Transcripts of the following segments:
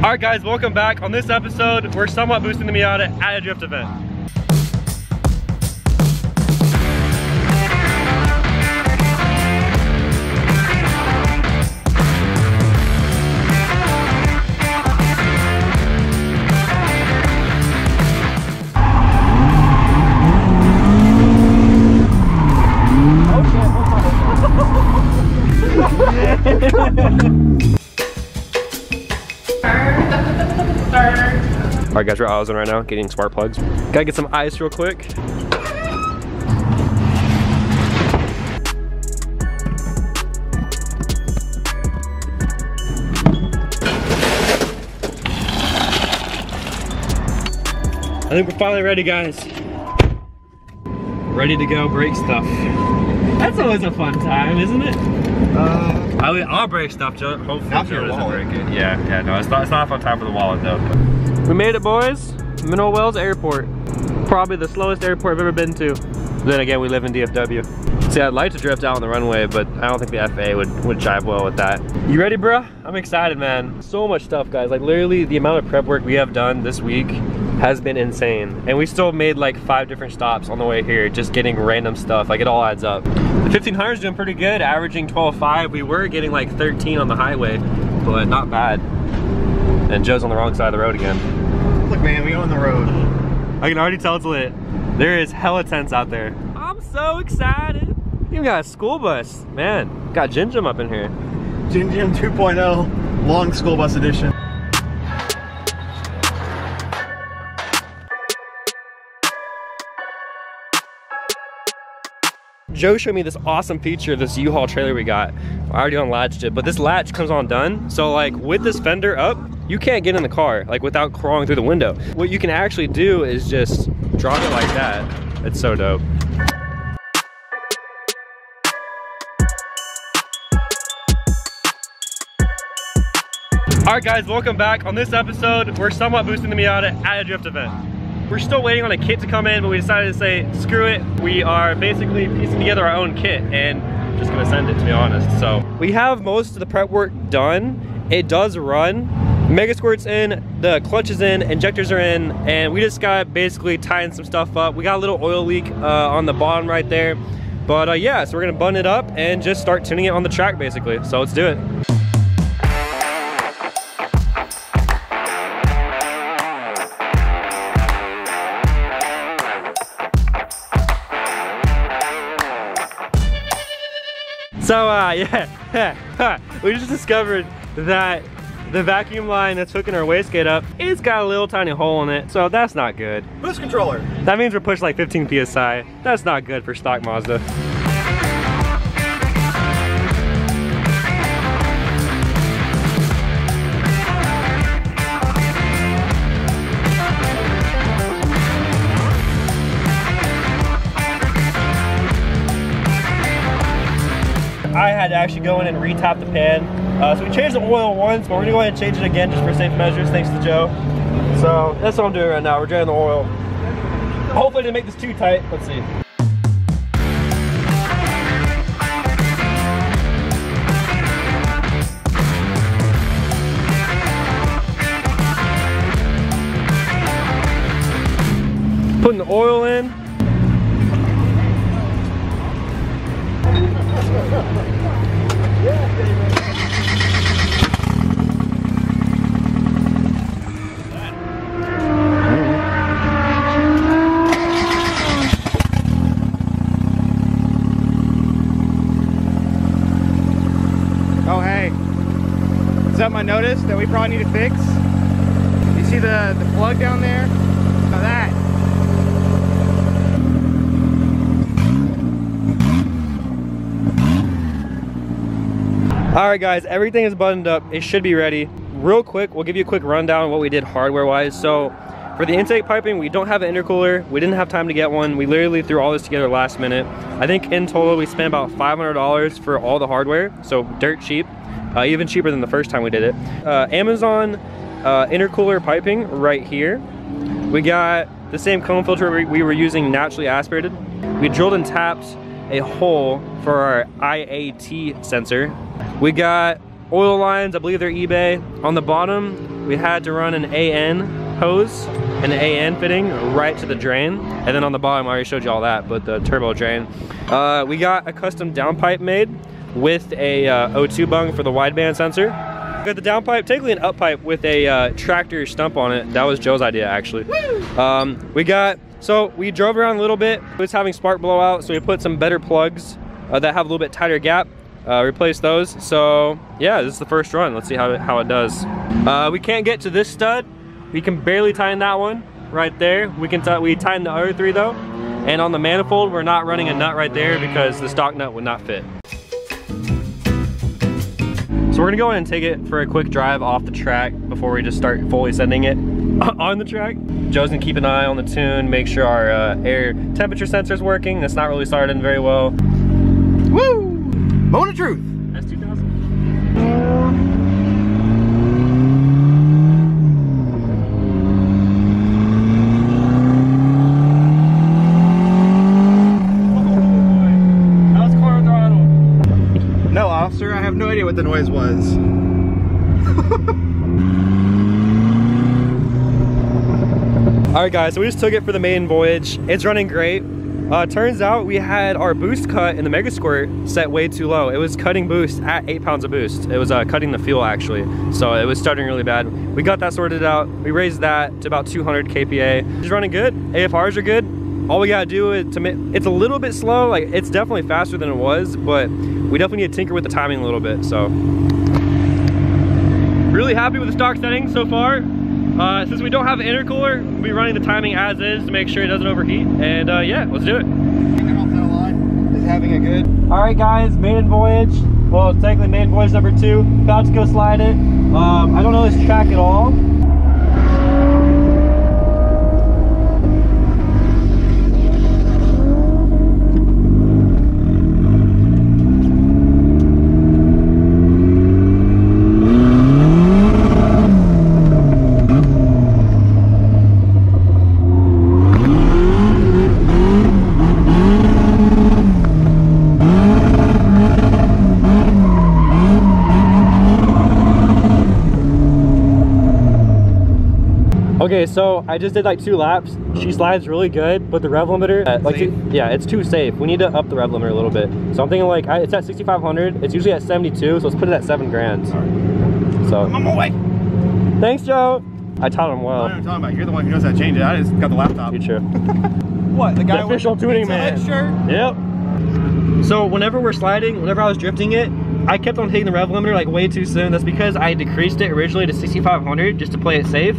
Alright guys, welcome back. On this episode, we're somewhat boosting the Miata at a drift event. Alright guys, we're out right now, getting spark plugs. Gotta get some ice real quick. I think we're finally ready, guys. Ready to go break stuff. That's always a fun time, isn't it? I'll break stuff, Joe. Hopefully Joe doesn't break it. Yeah, no, it's not a fun time for the wallet though. We made it, boys. Mineral Wells Airport. Probably the slowest airport I've ever been to. Then again, we live in DFW. See, I'd like to drift out on the runway, but I don't think the FAA would jive well with that. You ready, bro? I'm excited, man. So much stuff, guys. Like literally the amount of prep work we have done this week has been insane. And we still made like 5 different stops on the way here, just getting random stuff. Like it all adds up. The 1500 is doing pretty good, averaging 12.5. We were getting like 13 on the highway, but not bad. And Joe's on the wrong side of the road again. Look, man, we own the road. I can already tell it's lit. There is hella tents out there. I'm so excited. You got a school bus. Man, got Gin Jim up in here. Gin Jim 2.0, long school bus edition. Joe showed me this awesome feature of this U-Haul trailer we got. I already unlatched it, but this latch comes undone. So like with this fender up, you can't get in the car like without crawling through the window. What you can actually do is just drop it like that. It's so dope. Alright guys, welcome back. On this episode, we're somewhat boosting the Miata at a drift event. We're still waiting on a kit to come in, but we decided to say, screw it. We are basically piecing together our own kit and just gonna send it, to be honest. So we have most of the prep work done. It does run. Mega Squirt's in, the clutch is in, injectors are in, and we just got basically tying some stuff up. We got a little oil leak on the bottom right there. But yeah, so we're gonna button it up and just start tuning it on the track basically. So let's do it. So yeah, we just discovered that the vacuum line that's hooking our wastegate up, it's got a little tiny hole in it, so that's not good. Boost controller. That means we're pushing like 15 PSI. That's not good for stock Mazda. I had to actually go in and re-tap the pan. So we changed the oil once, but we're gonna go ahead and change it again just for safe measures, thanks to Joe. So that's what I'm doing right now. We're draining the oil. Hopefully I didn't make this too tight. Let's see. Putting the oil in. Oh hey, something I noticed that we probably need to fix. You see the plug down there? Now that. Alright guys, everything is buttoned up. It should be ready. Real quick, we'll give you a quick rundown of what we did hardware wise. So for the intake piping, we don't have an intercooler. We didn't have time to get one. We literally threw all this together last minute. I think in total we spent about $500 for all the hardware. So dirt cheap, even cheaper than the first time we did it. Amazon intercooler piping right here. We got the same cone filter we were using naturally aspirated. We drilled and tapped a hole for our IAT sensor. We got oil lines, I believe they're eBay. On the bottom, we had to run an AN hose and an AN fitting right to the drain. And then on the bottom, I already showed you all that, but the turbo drain. We got a custom downpipe made with a O2 bung for the wideband sensor. Got the downpipe, technically an uppipe with a tractor stump on it. That was Joe's idea, actually. So we drove around a little bit. It was having spark blowout, so we put some better plugs that have a little bit tighter gap. Replace those. So yeah, this is the first run. Let's see how it does. We can't get to this stud. We can barely tighten that one right there. We tighten the other three though. And on the manifold, we're not running a nut right there because the stock nut would not fit. So we're gonna go in and take it for a quick drive off the track before we just start fully sending it on the track. Joe's gonna keep an eye on the tune, make sure our air temperature sensor is working. That's not really starting very well. Woo! Moment of truth. That's 2000. No, officer, I have no idea what the noise was. Alright guys, so we just took it for the maiden voyage. It's running great. Turns out we had our boost cut in the Mega Squirt set way too low. It was cutting boost at 8 pounds of boost. It was cutting the fuel actually. So it was starting really bad. We got that sorted out. We raised that to about 200 kPa. It's running good. AFRs are good. All we gotta do is it's a little bit slow. Like it's definitely faster than it was, but we definitely need to tinker with the timing a little bit. So really happy with the stock settings so far. Since we don't have an intercooler, we'll be running the timing as is to make sure it doesn't overheat. And yeah, let's do it. Is having a good. All right guys, maiden voyage. Well, technically maiden voyage number 2. About to go slide it. I don't know this track at all. Okay, so I just did like 2 laps. She slides really good, but the rev limiter, yeah, it's too safe. We need to up the rev limiter a little bit. So I'm thinking like, it's at 6,500. It's usually at 72, so let's put it at 7 grand. All right. So. I'm on my way. Thanks, Joe. I taught him well. I don't know what I'm talking about. You're the one who knows how to change it. I just got the laptop. You true. What, the guy the official tuning man. Shirt? Yep. So whenever we're sliding, whenever I was drifting it, I kept on hitting the rev limiter like way too soon. That's because I decreased it originally to 6,500 just to play it safe.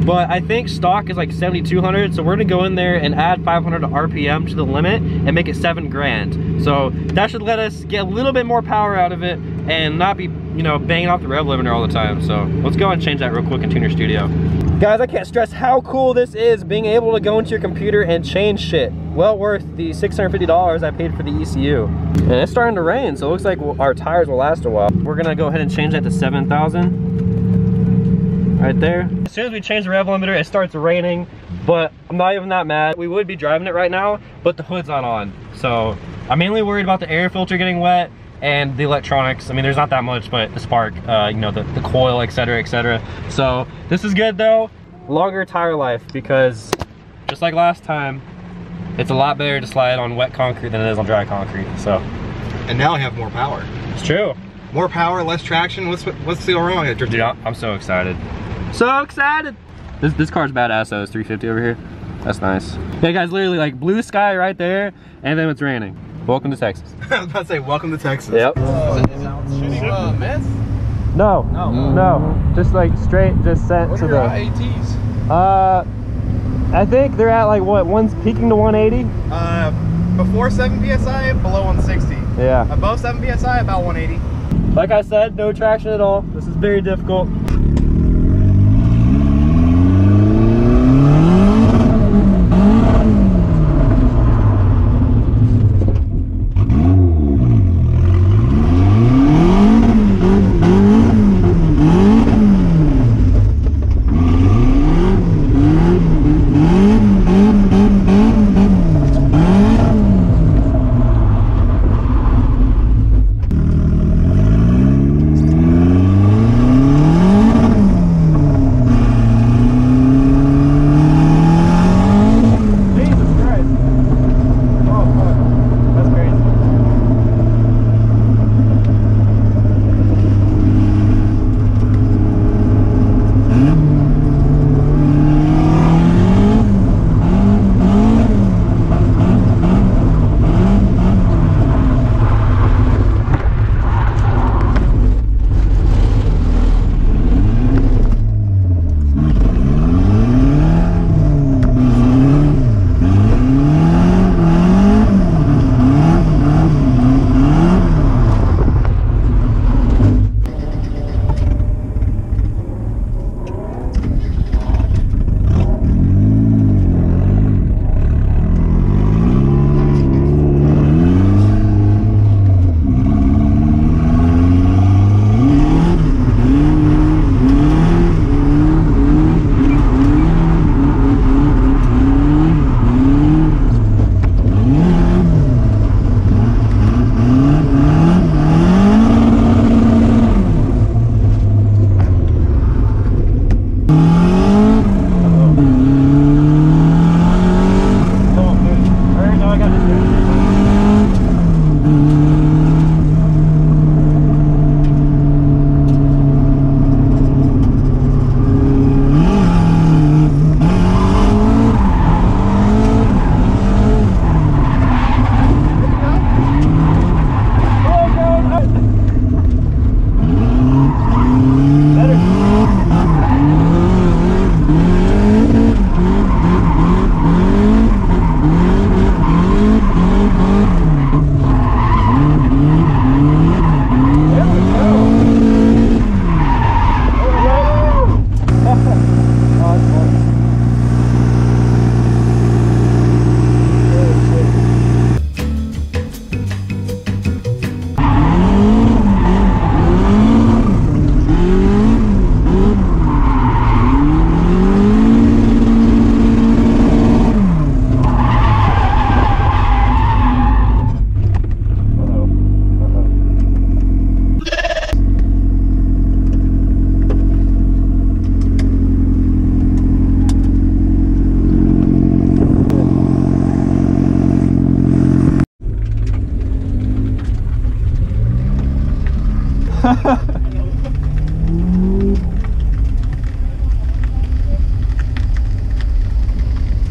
But I think stock is like 7,200, so we're gonna go in there and add 500 RPM to the limit and make it 7 grand. So that should let us get a little bit more power out of it and not be, you know, banging off the rev limiter all the time. So let's go and change that real quick in Tuner Studio. Guys, I can't stress how cool this is, being able to go into your computer and change shit. Well worth the $650 I paid for the ECU. And it's starting to rain, so it looks like our tires will last a while. We're gonna go ahead and change that to 7,000. Right there. As soon as we change the rev limiter, it starts raining, but I'm not even that mad. We would be driving it right now, but the hood's not on. So I'm mainly worried about the air filter getting wet and the electronics. I mean, there's not that much, but the spark, you know, the coil, etc., etc. So this is good though. Longer tire life, because just like last time, it's a lot better to slide on wet concrete than it is on dry concrete. So. And now I have more power. It's true. More power, less traction. What's go wrong? Dude, I'm so excited. So excited! This car's badass though. It's 350 over here. That's nice. Yeah, guys, literally like blue sky right there, and then it's raining. Welcome to Texas. I was about to say, welcome to Texas. Yep. Shooting meth? No. Just like straight, just sent to the. What are your IATs? I think they're at like what? One's peaking to 180. Before 7 psi, below 160. Yeah. Above 7 psi, about 180. Like I said, no traction at all. This is very difficult.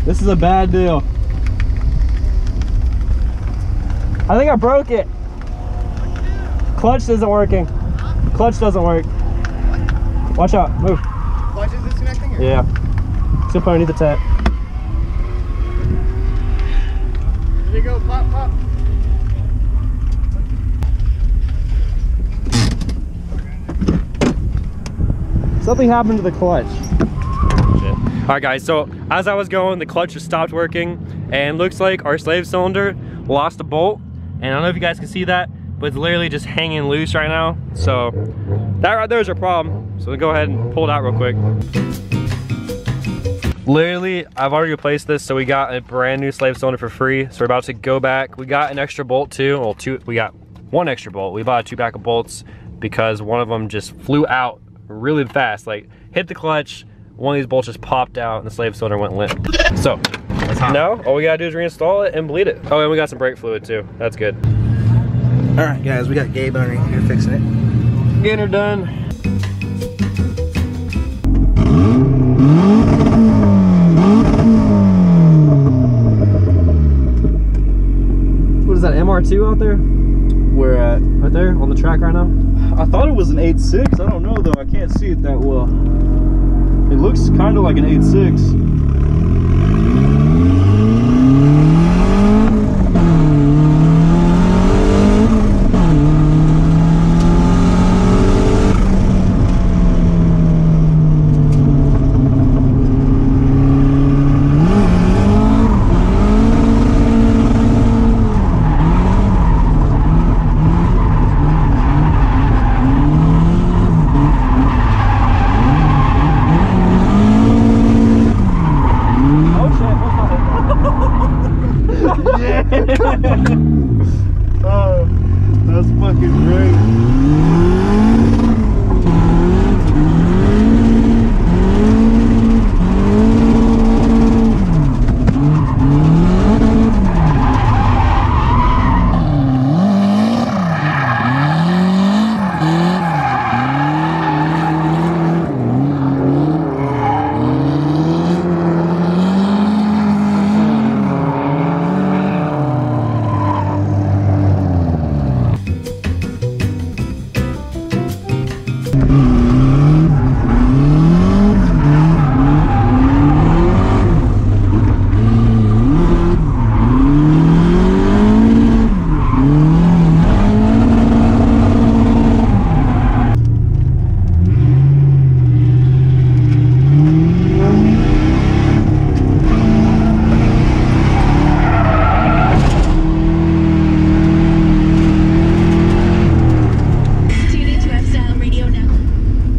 This is a bad deal. I think I broke it. Clutch isn't working. Clutch doesn't work. Watch out, move. Clutch is disconnecting? Or? Yeah. It's gonna put underneath the tent. There you go, pop, pop. Something happened to the clutch. All right guys, so as I was going, the clutch just stopped working, and looks like our slave cylinder lost a bolt. And I don't know if you guys can see that, but it's literally just hanging loose right now. So that right there is our problem. So we'll go ahead and pull it out real quick. Literally, I've already replaced this, so we got a brand new slave cylinder for free. So we're about to go back. We got an extra bolt too. Well, we got one extra bolt. We bought 2 pack of bolts because one of them just flew out really fast. Like, hit the clutch, one of these bolts just popped out, and the slave cylinder went limp. So now all we gotta do is reinstall it and bleed it. Oh, and we got some brake fluid too. That's good. All right, guys, we got Gabe underneath here fixing it. Getting her done. What is that, MR2 out there? We're at, Right there on the track right now? I thought it was an 8.6. I don't know though. I can't see it that well. It looks kind of like an 8.6. Oh, that's fucking great.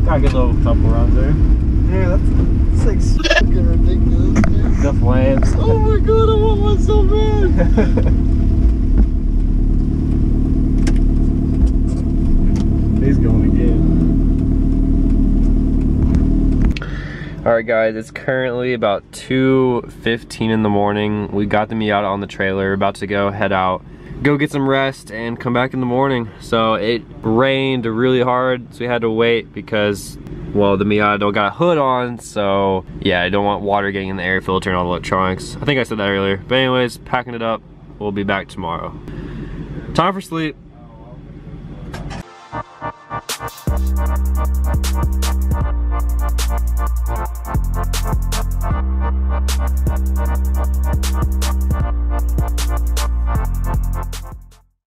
Got a good little couple rounds there. Yeah, that's like fucking ridiculous, dude. The flames. Oh my god, I want one so bad. He's going again. Alright guys, it's currently about 2:15 in the morning. We got the Miata on the trailer, about to go head out, go get some rest and come back in the morning. So it rained really hard, so we had to wait because, well, the Miata don't got a hood on, so yeah, I don't want water getting in the air filter and all the electronics. I think I said that earlier. But anyways, packing it up. We'll be back tomorrow. Time for sleep.